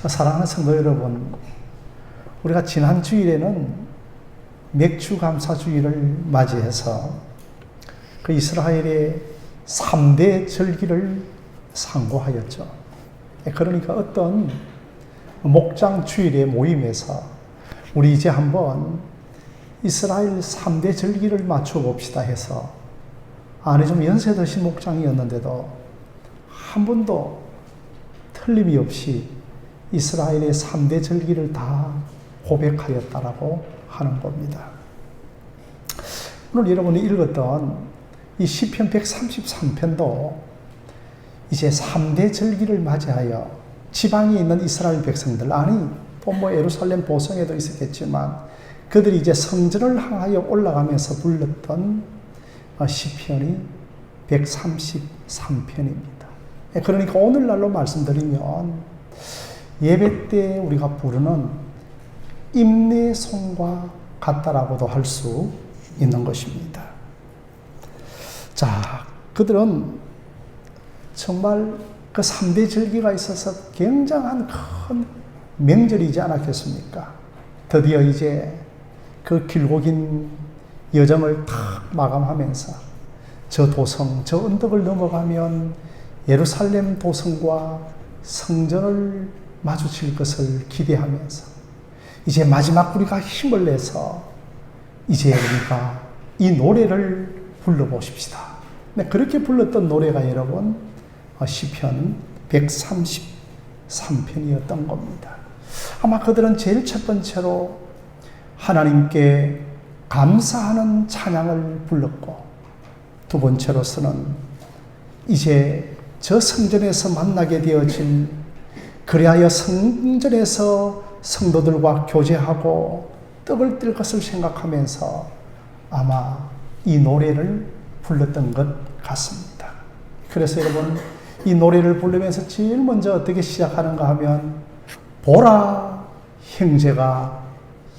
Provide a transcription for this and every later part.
사랑하는 성도 여러분, 우리가 지난 주일에는 맥주감사주일을 맞이해서 그 이스라엘의 3대 절기를 상고하였죠. 그러니까 어떤 목장 주일의 모임에서 우리 이제 한번 이스라엘 3대 절기를 맞춰 봅시다 해서, 안에 좀 연세 드신 목장이었는데도 한 번도 틀림이 없이 이스라엘의 3대 절기를 다 고백하였다라고 하는 겁니다. 오늘 여러분이 읽었던 이 시편 133편도 이제 3대 절기를 맞이하여 지방에 있는 이스라엘 백성들, 아니 또 뭐 예루살렘 보성에도 있었겠지만 그들이 이제 성전을 향하여 올라가면서 불렀던 시편이 133편입니다. 그러니까 오늘날로 말씀드리면 예배 때 우리가 부르는 임내송과 같다라고도 할 수 있는 것입니다. 자, 그들은 정말 그 3대 절기가 있어서 굉장한 큰 명절이지 않았겠습니까? 드디어 이제 그 길고 긴 여정을 탁 마감하면서 저 도성, 저 언덕을 넘어가면 예루살렘 도성과 성전을 마주칠 것을 기대하면서 이제 마지막 우리가 힘을 내서 이제 우리가 이 노래를 불러보십시다. 네, 그렇게 불렀던 노래가 여러분 시편 133편이었던 겁니다. 아마 그들은 제일 첫 번째로 하나님께 감사하는 찬양을 불렀고, 두 번째로서는 이제 저 성전에서 만나게 되어질, 그리하여 성전에서 성도들과 교제하고 떡을 뗄 것을 생각하면서 아마 이 노래를 불렀던 것 같습니다. 그래서 여러분, 이 노래를 부르면서 제일 먼저 어떻게 시작하는가 하면, 보라 형제가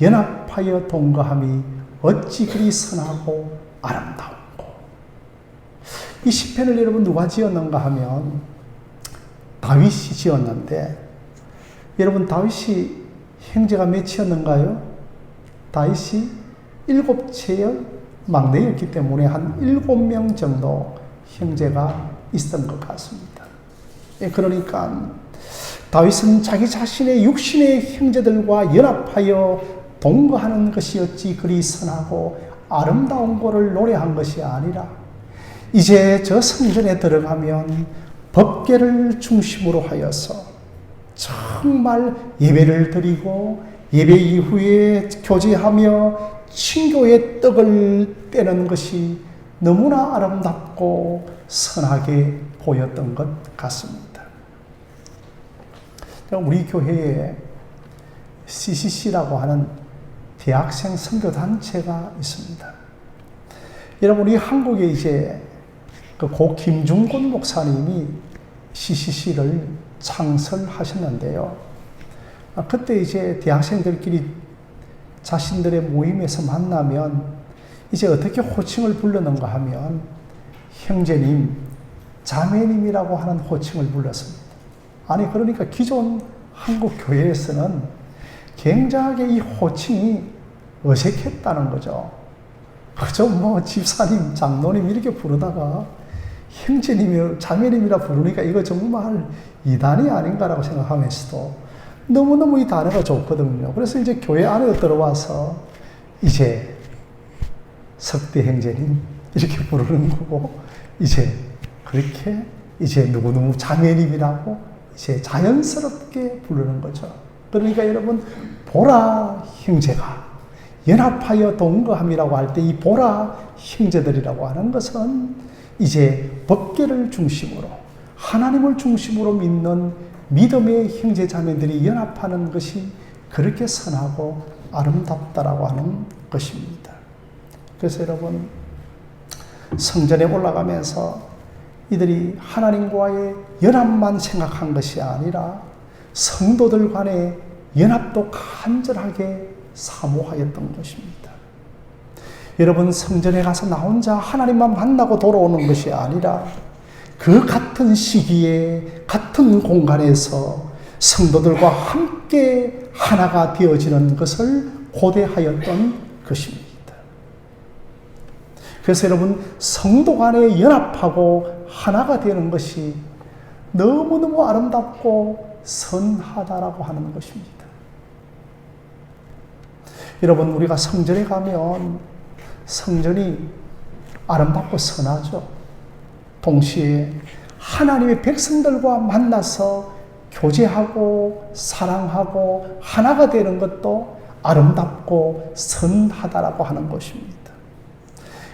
연합하여 동거함이 어찌 그리 선하고 아름다운고. 이 시편을 여러분 누가 지었는가 하면 다윗이 지었는데, 여러분 다윗이 형제가 몇이었는가요? 다윗이 7채의 막내였기 때문에 한 7명 정도 형제가 있었던 것 같습니다. 그러니까 다윗은 자기 자신의 육신의 형제들과 연합하여 동거하는 것이 어찌 그리 선하고 아름다운 거를 노래한 것이 아니라, 이제 저 성전에 들어가면 법궤를 중심으로 하여서 정말 예배를 드리고 예배 이후에 교제하며 친교의 떡을 떼는 것이 너무나 아름답고 선하게 보였던 것 같습니다. 우리 교회에 CCC라고 하는 대학생 선교단체가 있습니다. 여러분, 우리 한국에 이제 그 고 김중곤 목사님이 CCC를 창설하셨는데요. 그때 이제 대학생들끼리 자신들의 모임에서 만나면 이제 어떻게 호칭을 부르는가 하면 형제님, 자매님이라고 하는 호칭을 불렀습니다. 아니, 그러니까 기존 한국 교회에서는 굉장하게 이 호칭이 어색했다는 거죠. 그저 뭐 집사님, 장로님 이렇게 부르다가 형제님이, 자매님이라 부르니까 이거 정말 이단이 아닌가라고 생각하면서도 너무너무 이 단어가 좋거든요. 그래서 이제 교회 안에 들어와서 이제 석대 형제님 이렇게 부르는 거고, 이제 그렇게 이제 누구누구 자매님이라고 이제 자연스럽게 부르는 거죠. 그러니까 여러분, 보라 형제가 연합하여 동거함이라고 할 때 이 보라 형제들이라고 하는 것은 이제 법궤를 중심으로 하나님을 중심으로 믿는 믿음의 형제 자매들이 연합하는 것이 그렇게 선하고 아름답다라고 하는 것입니다. 그래서 여러분, 성전에 올라가면서 이들이 하나님과의 연합만 생각한 것이 아니라 성도들 간의 연합도 간절하게 사모하였던 것입니다. 여러분, 성전에 가서 나 혼자 하나님만 만나고 돌아오는 것이 아니라 그 같은 시기에 같은 공간에서 성도들과 함께 하나가 되어지는 것을 고대하였던 것입니다. 그래서 여러분, 성도 간에 연합하고 하나가 되는 것이 너무너무 아름답고 선하다라고 하는 것입니다. 여러분, 우리가 성전에 가면 성전이 아름답고 선하죠. 동시에 하나님의 백성들과 만나서 교제하고 사랑하고 하나가 되는 것도 아름답고 선하다라고 하는 것입니다.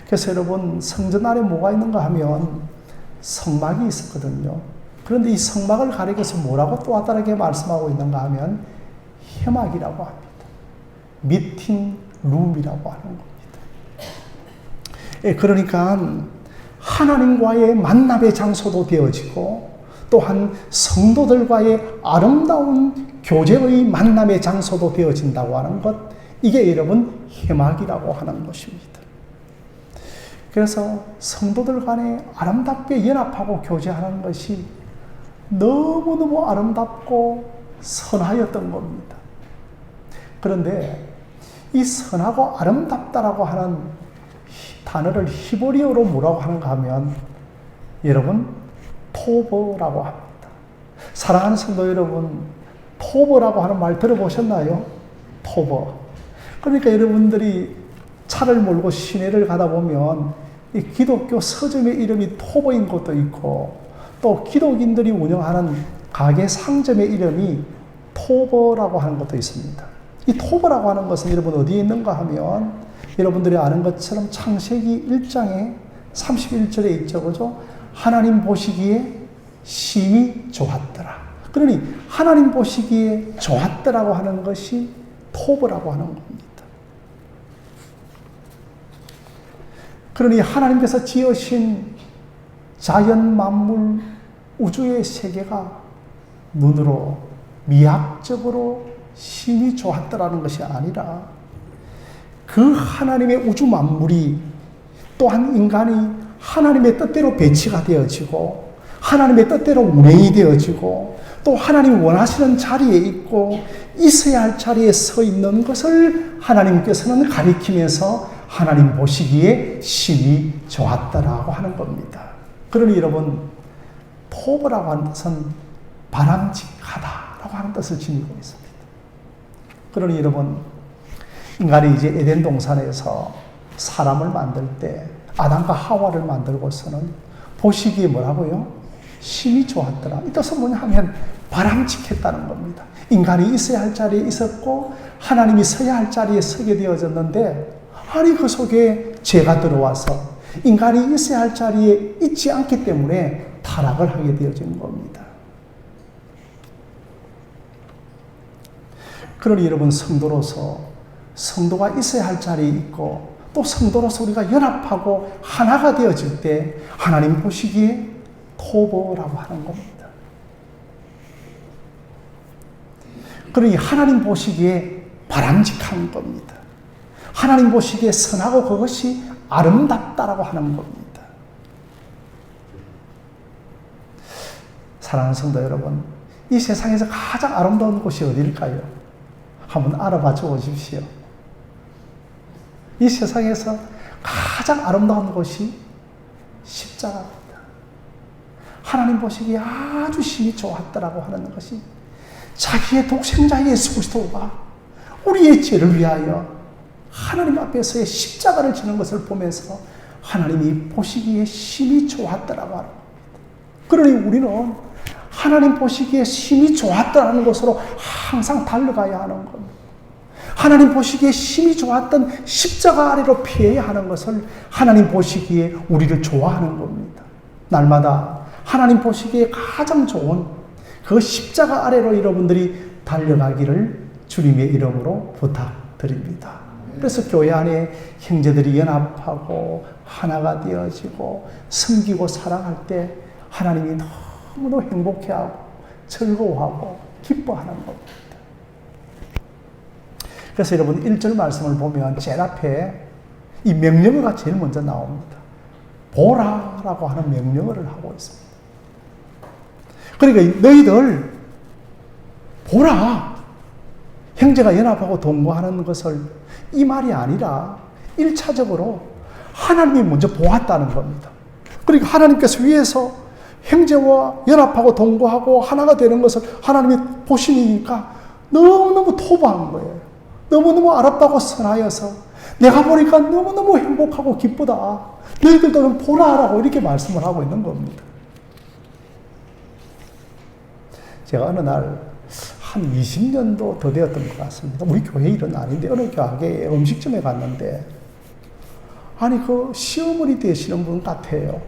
그래서 여러분, 성전 안에 뭐가 있는가 하면 성막이 있었거든요. 그런데 이 성막을 가리켜서 뭐라고 또 다르게 말씀하고 있는가 하면 회막이라고 합니다. 미팅 룸이라고 하는 겁니다. 그러니까 하나님과의 만남의 장소도 되어지고 또한 성도들과의 아름다운 교제의 만남의 장소도 되어진다고 하는 것, 이게 여러분 회막이라고 하는 것입니다. 그래서 성도들 간에 아름답게 연합하고 교제하는 것이 너무너무 아름답고 선하였던 겁니다. 그런데 이 선하고 아름답다라고 하는 단어를 히브리어로 뭐라고 하는가 하면 여러분 토버라고 합니다. 사랑하는 성도 여러분, 토버라고 하는 말 들어보셨나요? 토버. 그러니까 여러분들이 차를 몰고 시내를 가다 보면 이 기독교 서점의 이름이 토버인 곳도 있고 또 기독인들이 운영하는 가게 상점의 이름이 토버라고 하는 것도 있습니다. 이 토버라고 하는 것은 여러분 어디에 있는가 하면 여러분들이 아는 것처럼 창세기 1장에 31절에 있죠. 그죠? 하나님 보시기에 심히 좋았더라. 그러니 하나님 보시기에 좋았더라고 하는 것이 토버라고 하는 겁니다. 그러니 하나님께서 지으신 자연 만물 우주의 세계가 눈으로 미학적으로 심히 좋았더라는 것이 아니라 그 하나님의 우주 만물이 또한 인간이 하나님의 뜻대로 배치가 되어지고 하나님의 뜻대로 운행이 되어지고 또 하나님이 원하시는 자리에 있고 있어야 할 자리에 서 있는 것을 하나님께서는 가리키면서 하나님 보시기에 심히 좋았다라고 하는 겁니다. 그러니 여러분, 토버라고 하는 뜻은 바람직하다라고 하는 뜻을 지니고 있습니다. 그러니 여러분, 인간이 이제 에덴 동산에서 사람을 만들 때 아담과 하와를 만들고서는 보시기에 뭐라고요? 심히 좋았더라. 이 뜻은 뭐냐 하면 바람직했다는 겁니다. 인간이 있어야 할 자리에 있었고 하나님이 서야 할 자리에 서게 되어졌는데 아니 그 속에 죄가 들어와서 인간이 있어야 할 자리에 있지 않기 때문에 타락을 하게 되어진 겁니다. 그러니 여러분, 성도로서 성도가 있어야 할 자리에 있고 또 성도로서 우리가 연합하고 하나가 되어질 때 하나님 보시기에 토보라고 하는 겁니다. 그러니 하나님 보시기에 바람직한 겁니다. 하나님 보시기에 선하고 그것이 아름답다라고 하는 겁니다. 사랑하는 성도 여러분, 이 세상에서 가장 아름다운 곳이 어디일까요? 한번 알아봐 주십시오. 이 세상에서 가장 아름다운 곳이 십자가입니다. 하나님 보시기에 아주 심히 좋았다라고 하는 것이 자기의 독생자 예수 그리스도가 우리의 죄를 위하여 하나님 앞에서의 십자가를 지는 것을 보면서 하나님이 보시기에 심히 좋았다라고 하는 겁니다. 그러니 우리는 하나님 보시기에 심히 좋았다라는 것으로 항상 달려가야 하는 겁니다. 하나님 보시기에 심히 좋았던 십자가 아래로 피해야 하는 것을 하나님 보시기에 우리를 좋아하는 겁니다. 날마다 하나님 보시기에 가장 좋은 그 십자가 아래로 여러분들이 달려가기를 주님의 이름으로 부탁드립니다. 그래서 교회 안에 형제들이 연합하고 하나가 되어지고 섬기고 사랑할 때 하나님이 너무도 행복해하고 즐거워하고 기뻐하는 겁니다. 그래서 여러분 1절 말씀을 보면 제일 앞에 이 명령어가 제일 먼저 나옵니다. 보라라고 하는 명령어를 하고 있습니다. 그러니까 너희들 보라! 형제가 연합하고 동거하는 것을 이 말이 아니라 1차적으로 하나님이 먼저 보았다는 겁니다. 그러니까 하나님께서 위에서 형제와 연합하고 동거하고 하나가 되는 것을 하나님이 보시니까 너무너무 토부한 거예요. 너무너무 아름다고 선하여서 내가 보니까 너무너무 행복하고 기쁘다. 너희들도 좀 보라라고 이렇게 말씀을 하고 있는 겁니다. 제가 어느 날 한 20년도 더 되었던 것 같습니다. 우리 교회 일은 아닌데 어느 가게 음식점에 갔는데 아니 그 시어머니 되시는 분 같아요.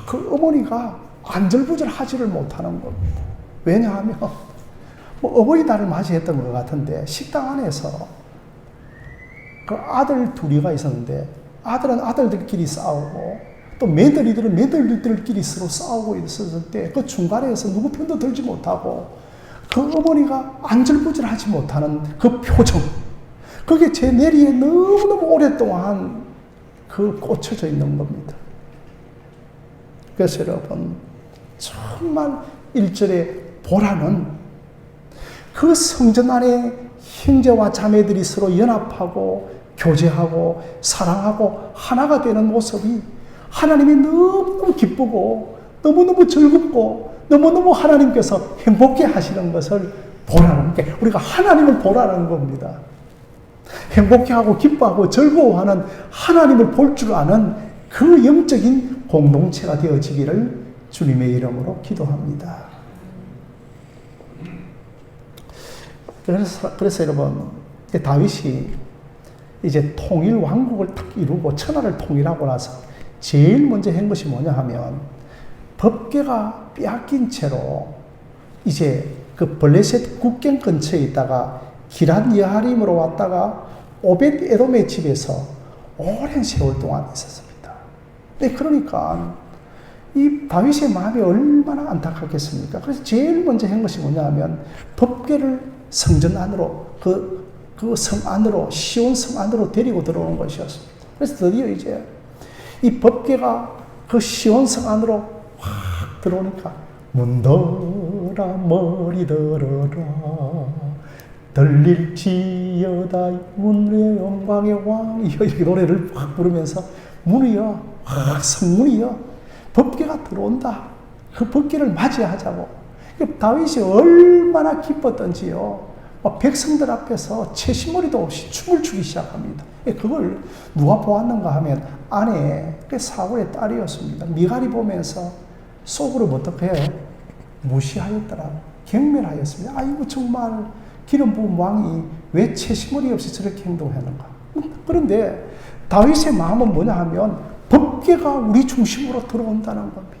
그 어머니가 안절부절하지를 못하는 겁니다. 왜냐하면 뭐 어버이날을 맞이했던 것 같은데 식당 안에서 그 아들 둘이가 있었는데 아들은 아들들끼리 싸우고 또 며느리들은 며느리들끼리 서로 싸우고 있었을 때 그 중간에서 누구 편도 들지 못하고 그 어머니가 안절부절하지 못하는 그 표정, 그게 제 뇌리에 너무너무 오랫동안 그 꽂혀져 있는 겁니다. 그래서 여러분 정말 1절에 보라는 그 성전 안에 형제와 자매들이 서로 연합하고 교제하고 사랑하고 하나가 되는 모습이 하나님이 너무너무 기쁘고 너무너무 즐겁고 너무너무 하나님께서 행복해 하시는 것을 보라는 게 우리가 하나님을 보라는 겁니다. 행복해하고 기뻐하고 즐거워하는 하나님을 볼 줄 아는 그 영적인 공동체가 되어지기를 주님의 이름으로 기도합니다. 그래서 여러분 다윗이 이제 통일 왕국을 딱 이루고 천하를 통일하고 나서 제일 먼저 한 것이 뭐냐 하면 법궤가 빼앗긴 채로 이제 그 블레셋 국경 근처에 있다가 기란 여하림으로 왔다가 오벳 에돔의 집에서 오랜 세월 동안 있었습니다. 그러니까 이 다윗의 마음이 얼마나 안타깝겠습니까? 그래서 제일 먼저 한 것이 뭐냐 하면 법궤를 성전 안으로 그 성 안으로 시온 성 안으로 데리고 들어오는 것이었습니다. 그래서 드디어 이제 이 법궤가 그 시온 성 안으로 확 들어오니까 문들어 머리 들어라 들릴지어다 문의 영광의 왕이여 이렇게 노래를 확 부르면서 문이여 성문이여 법궤가 들어온다. 그 법궤를 맞이하자고. 다윗이 얼마나 기뻤던지요. 백성들 앞에서 채신머리도 없이 춤을 추기 시작합니다. 그걸 누가 보았는가 하면 아내, 사울의 딸이었습니다. 미갈이 보면서 속으로 어떻게 해요? 무시하였더라고. 경멸하였습니다. 아이고 정말 기름 부은 왕이 왜 채신머리 없이 저렇게 행동하는가. 그런데 다윗의 마음은 뭐냐 하면 법궤가 우리 중심으로 들어온다는 겁니다.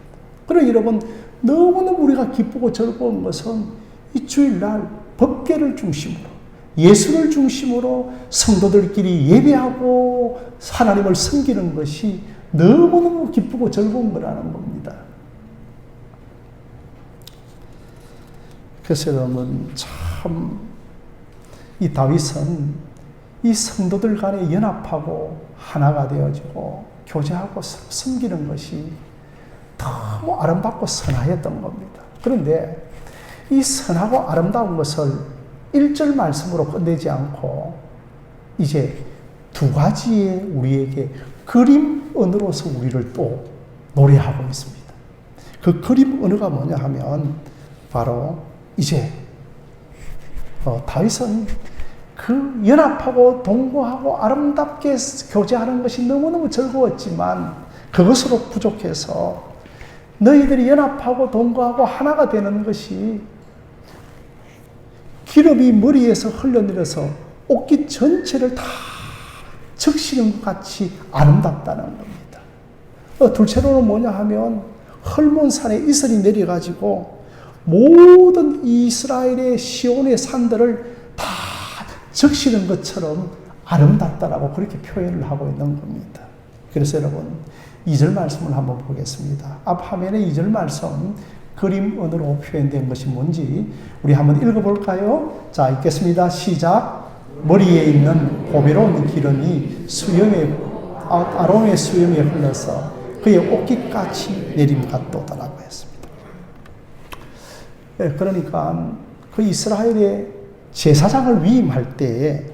그러나 여러분 너무너무 우리가 기쁘고 즐거운 것은 이 주일날 법궤를 중심으로 예수를 중심으로 성도들끼리 예배하고 하나님을 섬기는 것이 너무너무 기쁘고 즐거운 거라는 겁니다. 그래서 여러분 참 이 다윗은 이 성도들 간에 연합하고 하나가 되어지고 교제하고 섬기는 것이 너무 아름답고 선하였던 겁니다. 그런데 이 선하고 아름다운 것을 1절 말씀으로 끝내지 않고 이제 두 가지의 우리에게 그림 언어로서 우리를 또 노래하고 있습니다. 그 그림 언어가 뭐냐 하면 바로 이제 다윗은 그 연합하고 동거하고 아름답게 교제하는 것이 너무너무 즐거웠지만 그것으로 부족해서 너희들이 연합하고 동거하고 하나가 되는 것이 기름이 머리에서 흘러내려서 옷깃 전체를 다 적시는 것 같이 아름답다는 겁니다. 둘째로는 뭐냐 하면 헐몬산에 이슬이 내려가지고 모든 이스라엘의 시온의 산들을 다 적시는 것처럼 아름답다라고 그렇게 표현을 하고 있는 겁니다. 그래서 여러분 2절 말씀을 한번 보겠습니다. 앞 화면에 2절 말씀 그림 언어로 표현된 것이 뭔지 우리 한번 읽어볼까요? 자, 읽겠습니다. 시작. 머리에 있는 보배로운 기름이 아론의 수염에 흘러서 그의 옷깃같이 내림 같도다라고 했습니다. 그러니까 그 이스라엘의 제사장을 위임할 때에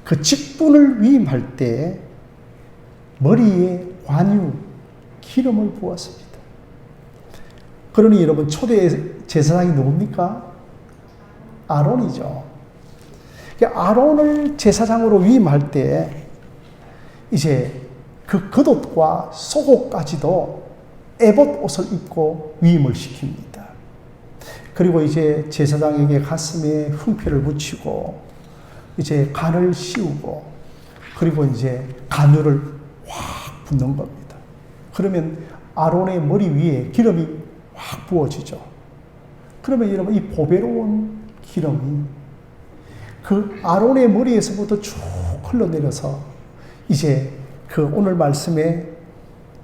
그 직분을 위임할 때 머리에 관유, 기름을 부었습니다. 그러니 여러분 초대 제사장이 누굽니까? 아론이죠. 아론을 제사장으로 위임할 때 이제 그 겉옷과 속옷까지도 에봇 옷을 입고 위임을 시킵니다. 그리고 이제 제사장에게 가슴에 흠표를 붙이고 이제 간을 씌우고 그리고 이제 간유를 확 붓는 겁니다. 그러면 아론의 머리 위에 기름이 확 부어지죠. 그러면 여러분 이 보배로운 기름이 그 아론의 머리에서부터 쭉 흘러내려서 이제 그 오늘 말씀에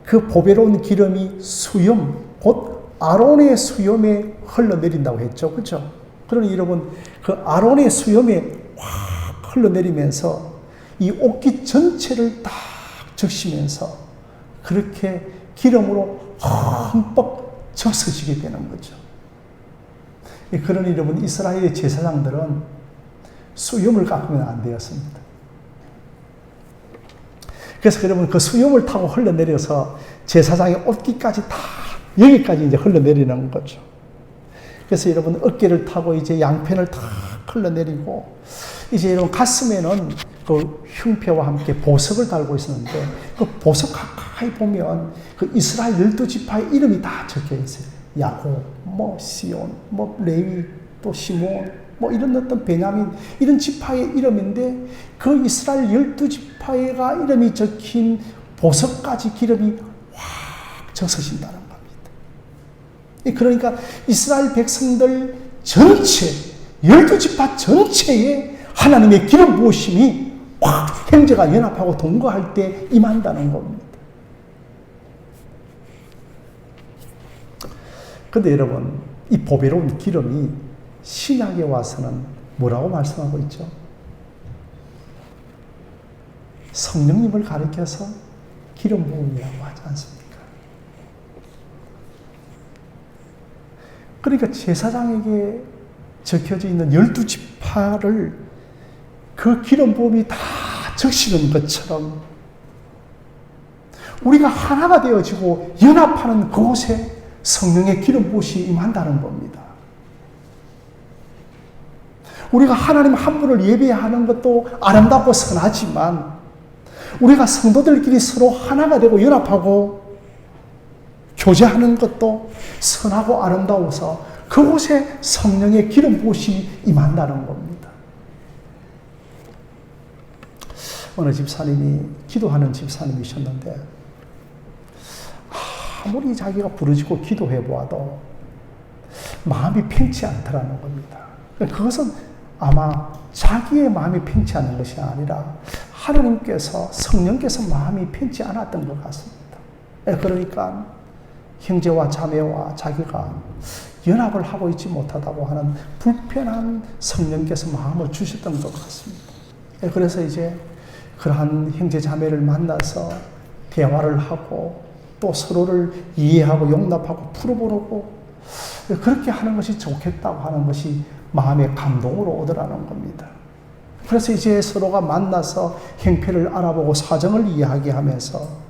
그 보배로운 기름이 수염, 곧 아론의 수염에 흘러내린다고 했죠. 그렇죠? 그러니 여러분 그 아론의 수염에 확 흘러내리면서 이 옷깃 전체를 딱 적시면서 그렇게 기름으로 흠뻑 적셔지게 되는 거죠. 그러니 여러분 이스라엘의 제사장들은 수염을 깎으면 안 되었습니다. 그래서 여러분 그 수염을 타고 흘러내려서 제사장의 옷깃까지 다 여기까지 이제 흘러내리는 거죠. 그래서 여러분 어깨를 타고 이제 양편을 다 흘러내리고 이제 여러분 가슴에는 그 흉패와 함께 보석을 달고 있었는데 그 보석 가까이 보면 그 이스라엘 12지파의 이름이 다 적혀 있어요. 야곱, 뭐 시온, 뭐 레위, 또 시몬, 뭐 이런 어떤 베냐민 이런 지파의 이름인데 그 이스라엘 12지파가 이름이 적힌 보석까지 기름이 확 적셔진다는 겁니다. 그러니까 이스라엘 백성들 전체 12지파 전체에 하나님의 기름 부으심이 확 형제가 연합하고 동거할 때 임한다는 겁니다. 그런데 여러분 이 보배로운 기름이 신약에 와서는 뭐라고 말씀하고 있죠? 성령님을 가리켜서 기름 부음이라고 하지 않습니까? 그러니까 제사장에게 적혀져 있는 12지파를 그 기름 부음이 다 적시는 것처럼 우리가 하나가 되어지고 연합하는 그곳에 성령의 기름 부으심이 임한다는 겁니다. 우리가 하나님 한 분을 예배하는 것도 아름답고 선하지만 우리가 성도들끼리 서로 하나가 되고 연합하고 교제하는 것도 선하고 아름다워서 그곳에 성령의 기름 부으심이 임한다는 겁니다. 어느 집사님이 기도하는 집사님이셨는데 아무리 자기가 부르짖고 기도해 보아도 마음이 편치 않더라는 겁니다. 그것은 아마 자기의 마음이 편치 않은 것이 아니라 하나님께서 성령께서 마음이 편치 않았던 것 같습니다. 그러니까 형제와 자매와 자기가 연합을 하고 있지 못하다고 하는 불편한 성령께서 마음을 주셨던 것 같습니다. 그래서 이제 그러한 형제 자매를 만나서 대화를 하고 또 서로를 이해하고 용납하고 풀어보려고 그렇게 하는 것이 좋겠다고 하는 것이 마음의 감동으로 오더라는 겁니다. 그래서 이제 서로가 만나서 형편을 알아보고 사정을 이야기하면서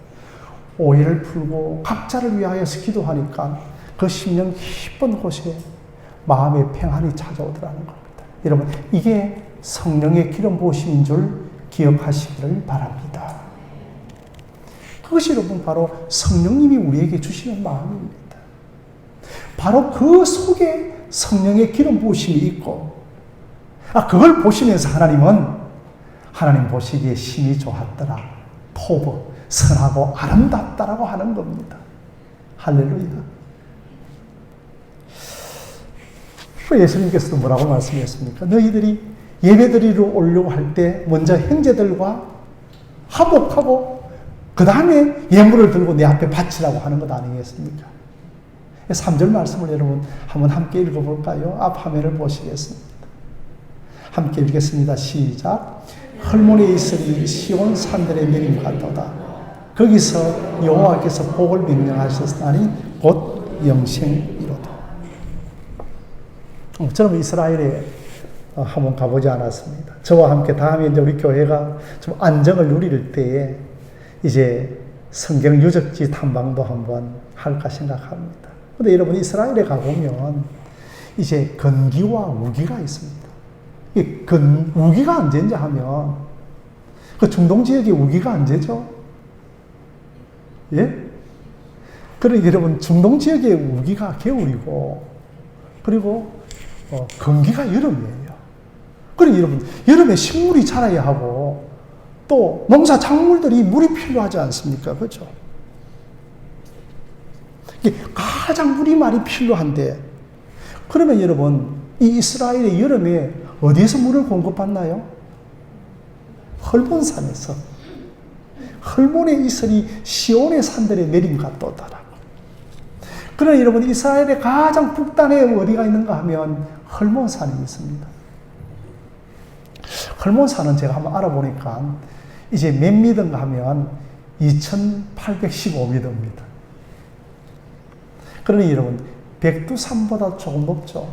오해를 풀고 각자를 위하여서 기도하니까 그 심령 깊은 곳에 마음의 평안이 찾아오더라는 겁니다. 여러분 이게 성령의 기름 부으심인 줄 기억하시기를 바랍니다. 그것이 여러분 바로 성령님이 우리에게 주시는 마음입니다. 바로 그 속에 성령의 기름 부으심이 있고 그걸 보시면서 하나님은 하나님 보시기에 심히 좋았더라. 토브, 선하고 아름답다라고 하는 겁니다. 할렐루야. 예수님께서도 뭐라고 말씀하셨습니까? 너희들이 예배드리러 오려고 할 때 먼저 형제들과 화목하고 그 다음에 예물을 들고 내 앞에 바치라고 하는 것 아니겠습니까? 3절 말씀을 여러분 한번 함께 읽어볼까요? 앞 화면을 보시겠습니다. 함께 읽겠습니다. 시작. 헐몬에 있으니 시온 산들의 내림 같도다. 거기서 여호와께서 복을 명령하셨으니 곧 영생이로다. 저는 이스라엘에 한번 가보지 않았습니다. 저와 함께 다음에 이제 우리 교회가 좀 안정을 누릴 때에 이제 성경 유적지 탐방도 한번 할까 생각합니다. 근데 여러분, 이스라엘에 가보면 이제 건기와 우기가 있습니다. 우기가 언제인지 하면, 그 중동 지역의 우기가 언제죠? 예? 그러니까 여러분, 중동 지역의 우기가 겨울이고, 그리고 건기가 여름이에요. 그러니까 여러분, 여름에 식물이 자라야 하고, 또 농사 작물들이 물이 필요하지 않습니까? 그렇죠? 가장 물이 많이 필요한데, 그러면 여러분, 이 이스라엘의 여름에 어디에서 물을 공급받나요? 헐몬산에서. 헐몬의 이슬이 시온의 산들에 내림갔도다라고. 그러나 여러분, 이스라엘의 가장 북단에 어디가 있는가 하면 헐몬산이 있습니다. 헐몬산은 제가 한번 알아보니까 이제 몇 미터인가 하면 2815미터입니다. 그러니 여러분, 백두산보다 조금 높죠.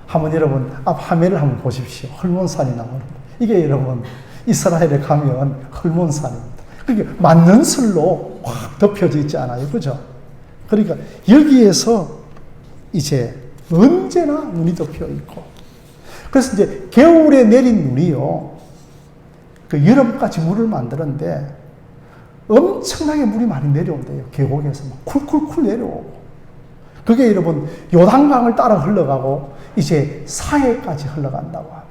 한번 여러분, 앞 화면을 한번 보십시오. 헐몬산이 나오는. 이게 여러분, 이스라엘에 가면 헐몬산입니다. 그게 맞는 슬로 확 덮여져 있지 않아요. 그죠? 그러니까 여기에서 이제 언제나 눈이 덮여 있고, 그래서 이제 겨울에 내린 눈이요, 그 여름까지 물을 만드는데 엄청나게 물이 많이 내려온대요. 계곡에서 막 쿨쿨쿨 내려오고, 그게 여러분 요단강을 따라 흘러가고 이제 사해까지 흘러간다고 합니다.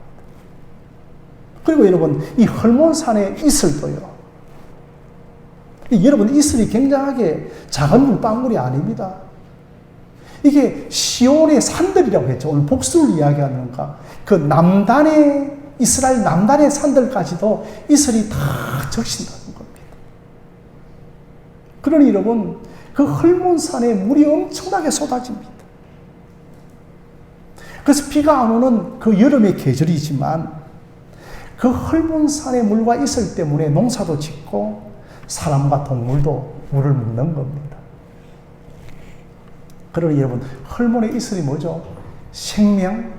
그리고 여러분, 이 헐몬산의 이슬도요, 여러분, 이슬이 굉장하게 작은 물방울이 아닙니다. 이게 시온의 산들이라고 했죠. 오늘 복수를 이야기하는가. 그 남단의, 이스라엘 남단의 산들까지도 이슬이 다 적신다는 겁니다. 그러니 여러분, 그 헐몬산에 물이 엄청나게 쏟아집니다. 그래서 비가 안 오는 그 여름의 계절이지만 그 헐몬산의 물과 이슬 때문에 농사도 짓고 사람과 동물도 물을 먹는 겁니다. 그러니 여러분, 헐몬의 이슬이 뭐죠? 생명,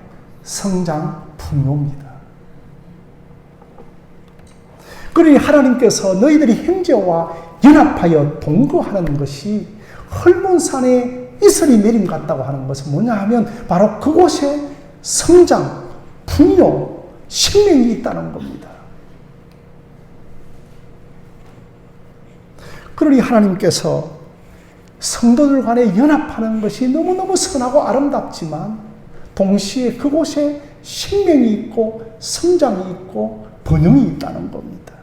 성장, 풍요입니다. 그러니 하나님께서 너희들이 형제와 연합하여 동거하는 것이 헐몬산에 이슬이 내림 같다고 하는 것은 뭐냐 하면 바로 그곳에 성장, 풍요, 생명이 있다는 겁니다. 그러니 하나님께서 성도들 간에 연합하는 것이 너무너무 선하고 아름답지만 동시에 그곳에 생명이 있고 성장이 있고 번영이 있다는 겁니다.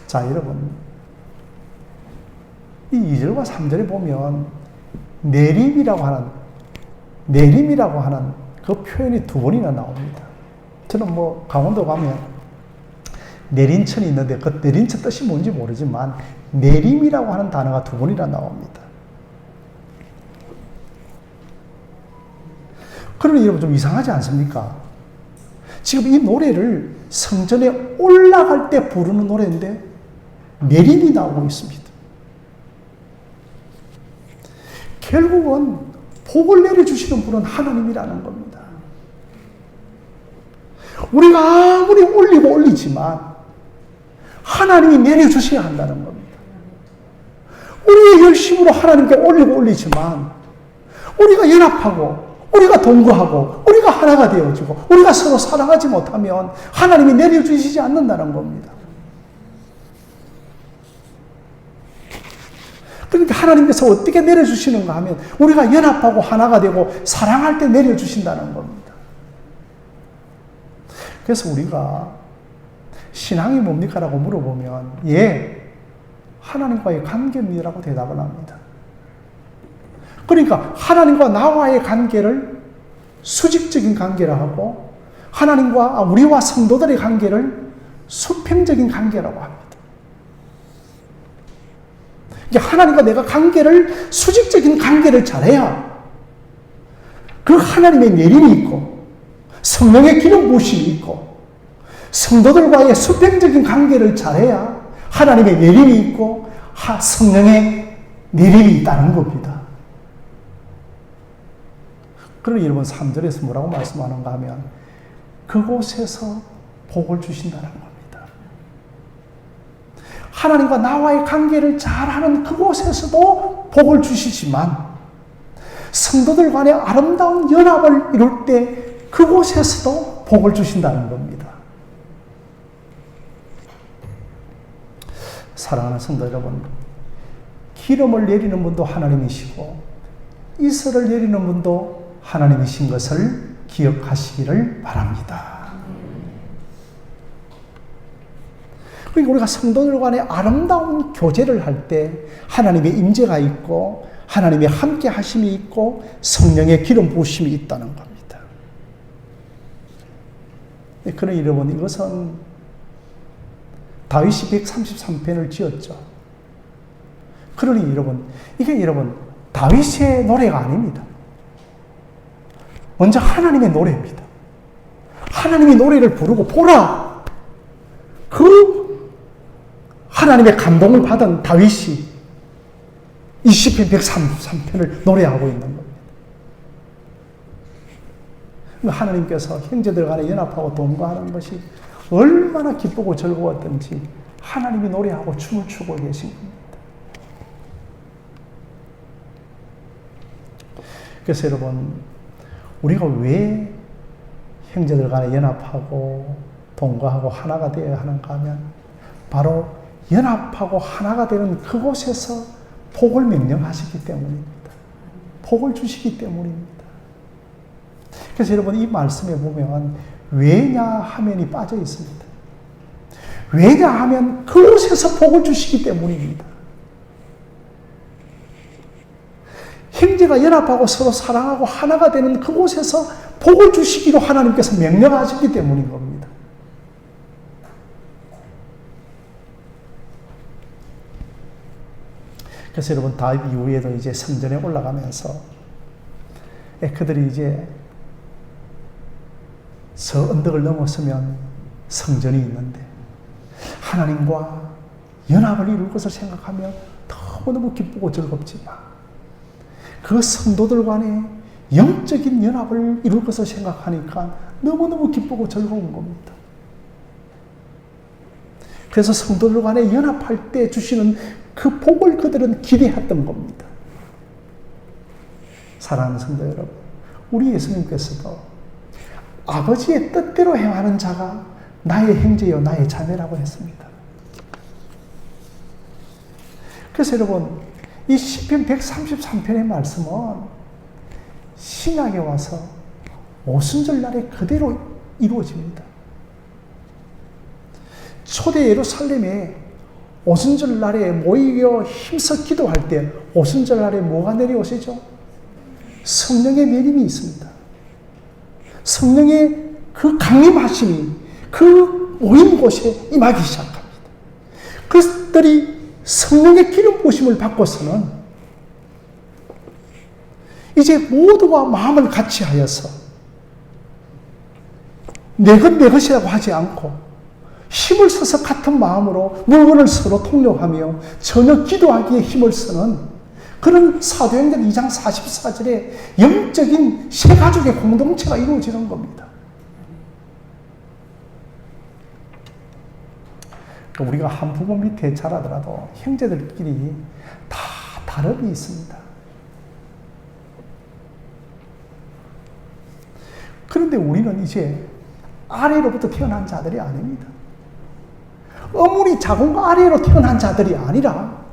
자, 여러분, 이 2절과 3절에 보면 내림이라고 하는 그 표현이 두 번이나 나옵니다. 저는 뭐 강원도 가면 내린천이 있는데 그 내린천 뜻이 뭔지 모르지만 내림이라고 하는 단어가 두 번이나 나옵니다. 그러니 여러분, 좀 이상하지 않습니까? 지금 이 노래를 성전에 올라갈 때 부르는 노래인데 내림이 나오고 있습니다. 결국은 복을 내려주시는 분은 하나님이라는 겁니다. 우리가 아무리 올리고 올리지만 하나님이 내려주셔야 한다는 겁니다. 우리의 열심으로 하나님께 올리고 올리지만 우리가 연합하고 우리가 동거하고 우리가 하나가 되어지고 우리가 서로 사랑하지 못하면 하나님이 내려주시지 않는다는 겁니다. 그러니까 하나님께서 어떻게 내려주시는가 하면 우리가 연합하고 하나가 되고 사랑할 때 내려주신다는 겁니다. 그래서 우리가 신앙이 뭡니까? 라고 물어보면 예, 하나님과의 관계입니다라고 대답을 합니다. 그러니까 하나님과 나와의 관계를 수직적인 관계라 하고 하나님과 우리와 성도들의 관계를 수평적인 관계라고 합니다. 하나님과 내가 관계를 수직적인 관계를 잘해야 그 하나님의 내림이 있고 성령의 기름 부으심이 있고 성도들과의 수평적인 관계를 잘해야 하나님의 내림이 있고 성령의 내림이 있다는 겁니다. 그러니 여러분 3절에서 뭐라고 말씀하는가 하면 그곳에서 복을 주신다는 겁니다. 하나님과 나와의 관계를 잘하는 그곳에서도 복을 주시지만 성도들 간의 아름다운 연합을 이룰 때 그곳에서도 복을 주신다는 겁니다. 사랑하는 성도 여러분, 기름을 내리는 분도 하나님이시고 이슬을 내리는 분도 하나님이신 것을 기억하시기를 바랍니다. 그러니까 우리가 성도들 간의 아름다운 교제를 할 때 하나님의 임재가 있고 하나님의 함께 하심이 있고 성령의 기름 부으심이 있다는 겁니다. 그러니 여러분, 이것은 다윗이 133편을 지었죠. 그러니 여러분, 이게 여러분 다윗의 노래가 아닙니다. 먼저 하나님의 노래입니다. 하나님의 노래를 부르고 보라! 그 하나님의 감동을 받은 다윗이 이 시편 133편을 노래하고 있는 겁니다. 하나님께서 형제들 간에 연합하고 동거하는 것이 얼마나 기쁘고 즐거웠던지 하나님이 노래하고 춤을 추고 계신 겁니다. 그래서 여러분, 우리가 왜 형제들 간에 연합하고 동거하고 하나가 되어야 하는가 하면 바로 연합하고 하나가 되는 그곳에서 복을 명령하시기 때문입니다. 복을 주시기 때문입니다. 그래서 여러분, 이 말씀에 보면 왜냐 하면이 빠져 있습니다. 왜냐 하면 그곳에서 복을 주시기 때문입니다. 형제가 연합하고 서로 사랑하고 하나가 되는 그곳에서 복을 주시기로 하나님께서 명령하시기 때문인 겁니다. 그래서 여러분, 다윗 이후에도 이제 성전에 올라가면서 그들이 이제 저 언덕을 넘었으면 성전이 있는데 하나님과 연합을 이룰 것을 생각하면 너무너무 기쁘고 즐겁지만 그 성도들 간의 영적인 연합을 이룰 것을 생각하니까 너무너무 기쁘고 즐거운 겁니다. 그래서 성도들 간에 연합할 때 주시는 그 복을 그들은 기대했던 겁니다. 사랑하는 성도 여러분, 우리 예수님께서도 아버지의 뜻대로 행하는 자가 나의 형제요 나의 자매라고 했습니다. 그래서 여러분, 이 시편 133편의 말씀은 신약에 와서 오순절날에 그대로 이루어집니다. 초대 예루살렘에 오순절날에 모이려 힘써 기도할 때 오순절날에 뭐가 내려오시죠? 성령의 내림이 있습니다. 성령의 그 강림하심이 그 모인 곳에 임하기 시작합니다. 그들이 성령의 기름 부으심을 받고서는 이제 모두가 마음을 같이 하여서 내 것 내 것이라고 하지 않고 힘을 써서 같은 마음으로 물건을 서로 통용하며 전혀 기도하기에 힘을 쓰는 그런 사도행전 2장 44절에 영적인 세 가족의 공동체가 이루어지는 겁니다. 우리가 한 부모 밑에 자라더라도 형제들끼리 다 다름이 있습니다. 그런데 우리는 이제 아래로부터 태어난 자들이 아닙니다. 어머니 자궁과 아래로 태어난 자들이 아니라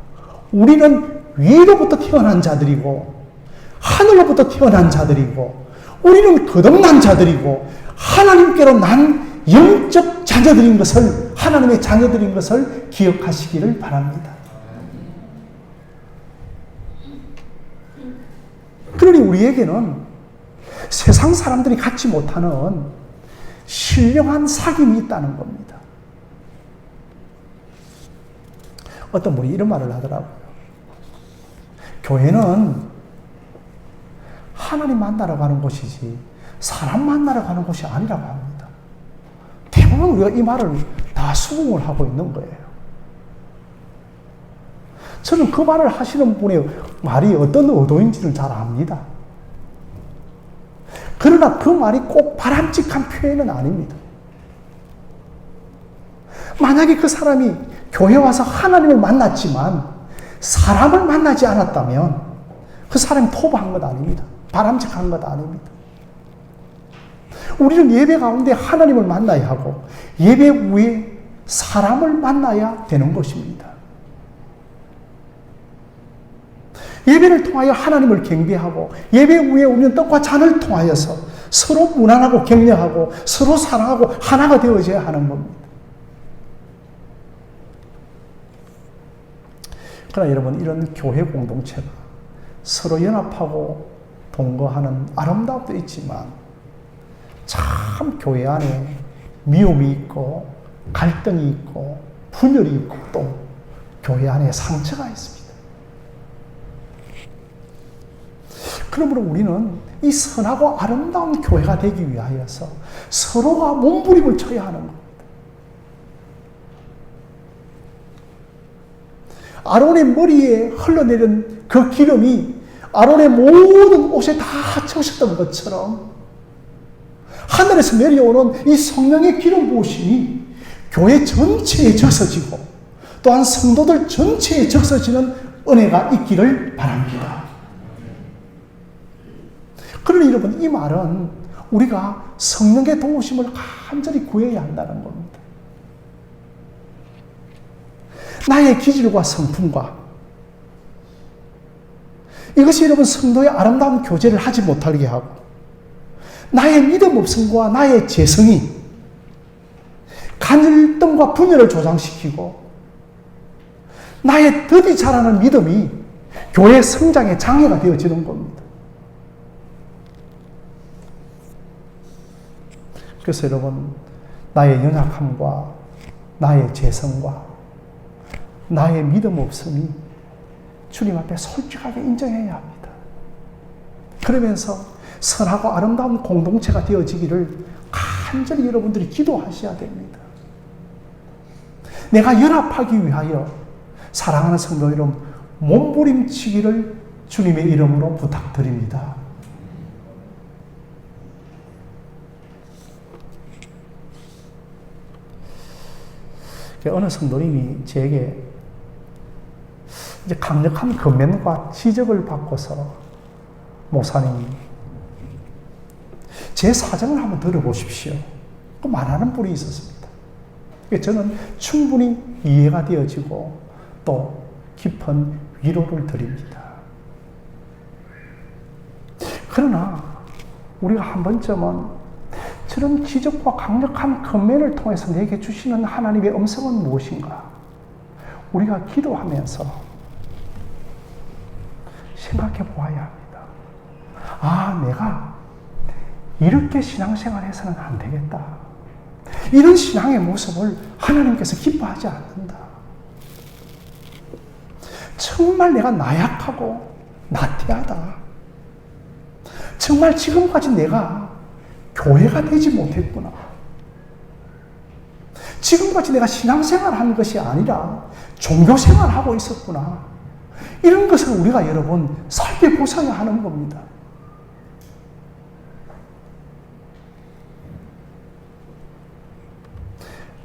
우리는 위로부터 태어난 자들이고 하늘로부터 태어난 자들이고 우리는 거듭난 자들이고 하나님께로 난 영적 자녀들인 것을, 하나님의 자녀들인 것을 기억하시기를 바랍니다. 그러니 우리에게는 세상 사람들이 갖지 못하는 신령한 사귐이 있다는 겁니다. 어떤 분이 이런 말을 하더라고요. 교회는 하나님 만나러 가는 곳이지 사람 만나러 가는 곳이 아니라고 합니다. 대부분 우리가 이 말을 다 수긍을 하고 있는 거예요. 저는 그 말을 하시는 분의 말이 어떤 의도인지를 잘 압니다. 그러나 그 말이 꼭 바람직한 표현은 아닙니다. 만약에 그 사람이 교회 와서 하나님을 만났지만 사람을 만나지 않았다면 그 사람이 토부한 것 아닙니다. 바람직한 것 아닙니다. 우리는 예배 가운데 하나님을 만나야 하고 예배 후에 사람을 만나야 되는 것입니다. 예배를 통하여 하나님을 경배하고 예배 후에 우리는 떡과 잔을 통하여서 서로 무난하고 격려하고 서로 사랑하고 하나가 되어져야 하는 겁니다. 그러나 여러분, 이런 교회 공동체가 서로 연합하고 동거하는 아름다움도 있지만 참 교회 안에 미움이 있고 갈등이 있고 분열이 있고 또 교회 안에 상처가 있습니다. 그러므로 우리는 이 선하고 아름다운 교회가 되기 위하여서 서로가 몸부림을 쳐야 하는 겁니다. 아론의 머리에 흘러내린 그 기름이 아론의 모든 옷에 다 적셨던 것처럼 하늘에서 내려오는 이 성령의 기름 부으심이 교회 전체에 적셔지고 또한 성도들 전체에 적셔지는 은혜가 있기를 바랍니다. 그러니 여러분, 이 말은 우리가 성령의 도우심을 간절히 구해야 한다는 겁니다. 나의 기질과 성품과 이것이 여러분 성도의 아름다운 교제를 하지 못하게 하고 나의 믿음 없음과 나의 재성이 갈등과 분열을 조장시키고 나의 더디 자라는 믿음이 교회 성장의 장애가 되어지는 겁니다. 그래서 여러분, 나의 연약함과 나의 재성과 나의 믿음 없음이 주님 앞에 솔직하게 인정해야 합니다. 그러면서 선하고 아름다운 공동체가 되어지기를 간절히 여러분들이 기도하셔야 됩니다. 내가 연합하기 위하여 사랑하는 성도 여러분, 몸부림치기를 주님의 이름으로 부탁드립니다. 어느 성도님이 제게 이제 강력한 검면과 지적을 받고서 목사님, 제 사정을 한번 들어보십시오. 그 말하는 분이 있었습니다. 저는 충분히 이해가 되어지고 또 깊은 위로를 드립니다. 그러나 우리가 한 번쯤은 저런 지적과 강력한 검면을 통해서 내게 주시는 하나님의 음성은 무엇인가? 우리가 기도하면서 생각해 보아야 합니다. 아, 내가 이렇게 신앙생활해서는 안 되겠다. 이런 신앙의 모습을 하나님께서 기뻐하지 않는다. 정말 내가 나약하고 나태하다. 정말 지금까지 내가 교회가 되지 못했구나. 지금까지 내가 신앙생활하는 것이 아니라 종교생활하고 있었구나. 이런 것을 우리가 여러분 살펴보셔야 하는 겁니다.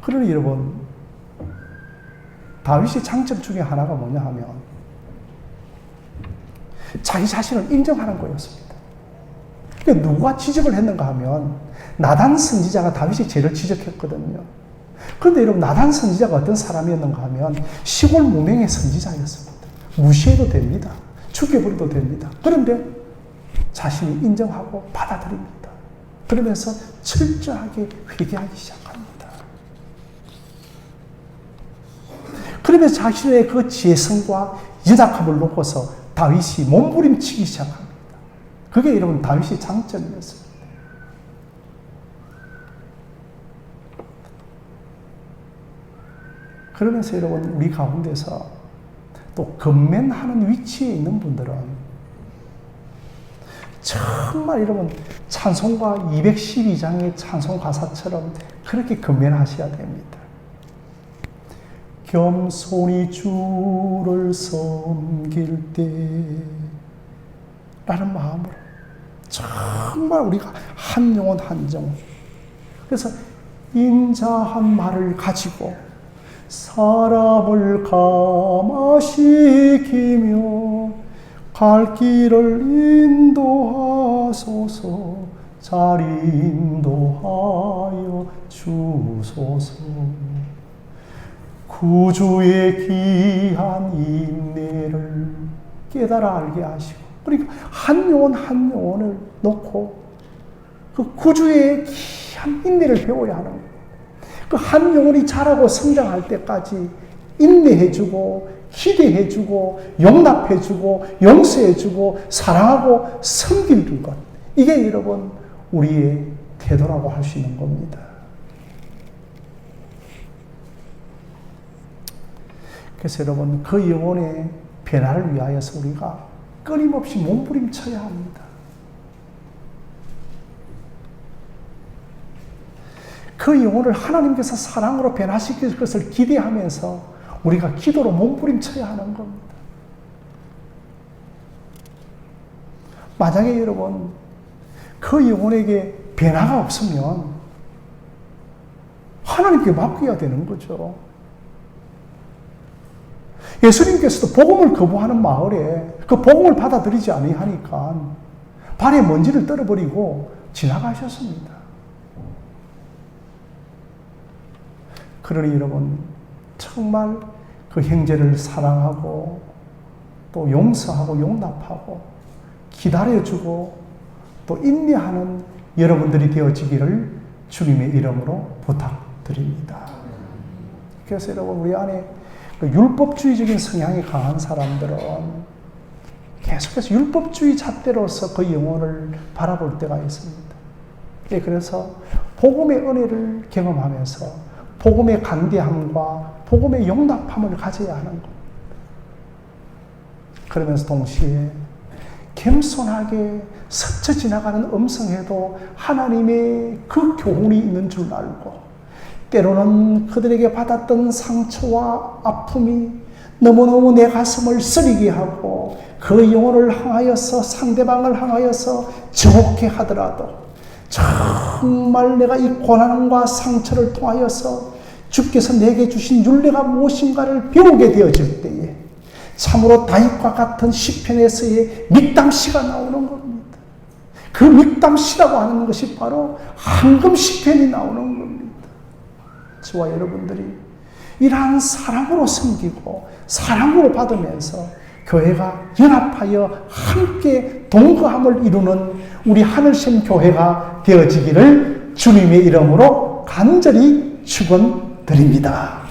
그러니 여러분, 다윗의 장점 중에 하나가 뭐냐 하면 자기 자신을 인정하는 거였습니다. 그러니까 누가 지적을 했는가 하면 나단 선지자가 다윗이 죄를 지적했거든요. 그런데 여러분, 나단 선지자가 어떤 사람이었는가 하면 시골 무명의 선지자였습니다. 무시해도 됩니다. 죽여버려도 됩니다. 그런데 자신이 인정하고 받아들입니다. 그러면서 철저하게 회개하기 시작합니다. 그러면서 자신의 그 재성과 연약함을 놓고서 다윗이 몸부림치기 시작합니다. 그게 여러분 다윗의 장점이었습니다. 그러면서 여러분, 우리 가운데서 또 건면하는 위치에 있는 분들은 정말 여러분 찬송가 212장의 찬송 가사처럼 그렇게 건면하셔야 됩니다. 겸손히 주를 섬길 때 라는 마음으로 정말 우리가 한 영혼 한정. 그래서 인자한 말을 가지고 사람을 감화시키며 갈 길을 인도하소서. 잘 인도하여 주소서. 구주의 귀한 인내를 깨달아 알게 하시고, 그러니까 한 영혼 한 영혼을 놓고 그 구주의 귀한 인내를 배워야 하는 거예요. 그 한 영혼이 자라고 성장할 때까지 인내해주고 기대해주고 용납해주고 용서해주고 사랑하고 섬기는 것, 이게 여러분 우리의 태도라고 할 수 있는 겁니다. 그래서 여러분 그 영혼의 변화를 위하여서 우리가 끊임없이 몸부림쳐야 합니다. 그 영혼을 하나님께서 사랑으로 변화시킬 것을 기대하면서 우리가 기도로 몸부림쳐야 하는 겁니다. 만약에 여러분 그 영혼에게 변화가 없으면 하나님께 맡겨야 되는 거죠. 예수님께서도 복음을 거부하는 마을에 그 복음을 받아들이지 아니하니까 발에 먼지를 떨어버리고 지나가셨습니다. 그러니 여러분 정말 그 형제를 사랑하고 또 용서하고 용납하고 기다려주고 또 인내하는 여러분들이 되어지기를 주님의 이름으로 부탁드립니다. 그래서 여러분 우리 안에 그 율법주의적인 성향이 강한 사람들은 계속해서 율법주의 잣대로서 그 영혼을 바라볼 때가 있습니다. 그래서 복음의 은혜를 경험하면서 복음의 간대함과 복음의 용납함을 가져야 하는 것. 그러면서 동시에 겸손하게 스쳐 지나가는 음성에도 하나님의 그 교훈이 있는 줄 알고, 때로는 그들에게 받았던 상처와 아픔이 너무너무 내 가슴을 쓰리게 하고 그 영혼을 향하여서 상대방을 향하여서 정혹해 하더라도 정말 내가 이 고난과 상처를 통하여서 주께서 내게 주신 율례가 무엇인가를 배우게 되어질 때에 참으로 다윗과 같은 시편에서의 믹담시가 나오는 겁니다. 그 믹담시라고 하는 것이 바로 황금 시편이 나오는 겁니다. 저와 여러분들이 이러한 사랑으로 섬기고 사랑으로 받으면서 교회가 연합하여 함께 동거함을 이루는 우리 하늘샘 교회가 되어지기를 주님의 이름으로 간절히 축원드립니다.